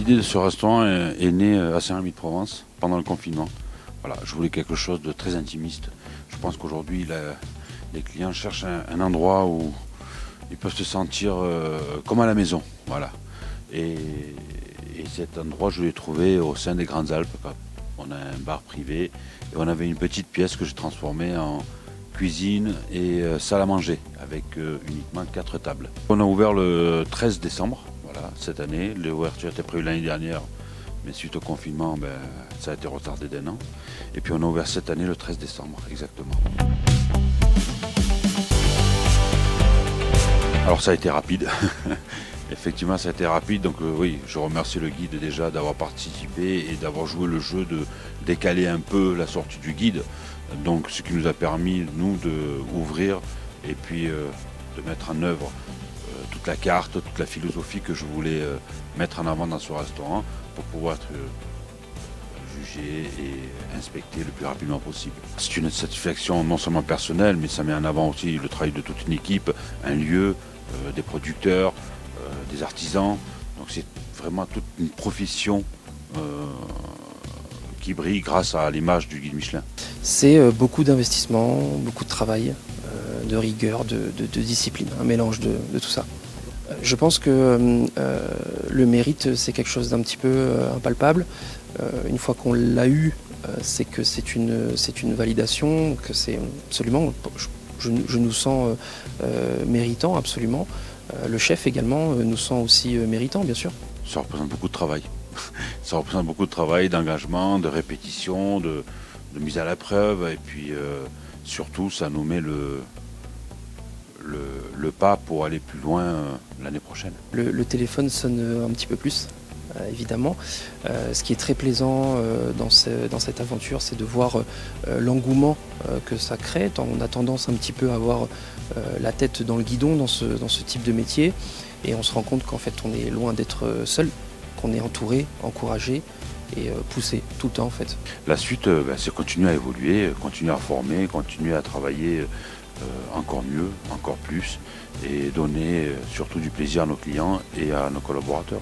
L'idée de ce restaurant est née à Saint-Rémy-de-Provence pendant le confinement. Voilà, je voulais quelque chose de très intimiste. Je pense qu'aujourd'hui, les clients cherchent un endroit où ils peuvent se sentir comme à la maison. Voilà. Et cet endroit, je l'ai trouvé au sein des Grandes Alpes. On a un bar privé et on avait une petite pièce que j'ai transformée en cuisine et salle à manger avec uniquement 4 tables. On a ouvert le 13 décembre, voilà, cette année. L'ouverture était prévue l'année dernière, mais suite au confinement, ça a été retardé d'1 an. Et puis on a ouvert cette année le 13 décembre, exactement. Alors ça a été rapide. Effectivement, ça a été rapide, donc oui, je remercie le guide déjà d'avoir participé et d'avoir joué le jeu de décaler un peu la sortie du guide. Donc ce qui nous a permis, nous, d'ouvrir et puis de mettre en œuvre toute la carte, toute la philosophie que je voulais mettre en avant dans ce restaurant pour pouvoir être jugé et inspecté le plus rapidement possible. C'est une satisfaction non seulement personnelle, mais ça met en avant aussi le travail de toute une équipe, un lieu, des producteurs, des artisans. Donc c'est vraiment toute une profession qui brille grâce à l'image du guide Michelin. C'est beaucoup d'investissement, beaucoup de travail, de rigueur, de discipline, un mélange de tout ça. Je pense que le mérite, c'est quelque chose d'un petit peu impalpable. Une fois qu'on l'a eu, c'est que c'est une validation, que c'est absolument, je nous sens méritants, absolument. Le chef également nous sent aussi méritants, bien sûr. Ça représente beaucoup de travail. Ça représente beaucoup de travail, d'engagement, de répétition, de mise à la preuve. Et puis surtout, ça nous met le pas pour aller plus loin l'année prochaine. Le téléphone sonne un petit peu plus, évidemment. Ce qui est très plaisant dans cette aventure, c'est de voir l'engouement que ça crée. On a tendance un petit peu à avoir la tête dans le guidon dans ce type de métier. Et on se rend compte qu'en fait, on est loin d'être seul, qu'on est entouré, encouragé et poussé tout le temps en fait. La suite, c'est continuer à évoluer, continuer à former, continuer à travailler encore mieux, encore plus et donner surtout du plaisir à nos clients et à nos collaborateurs.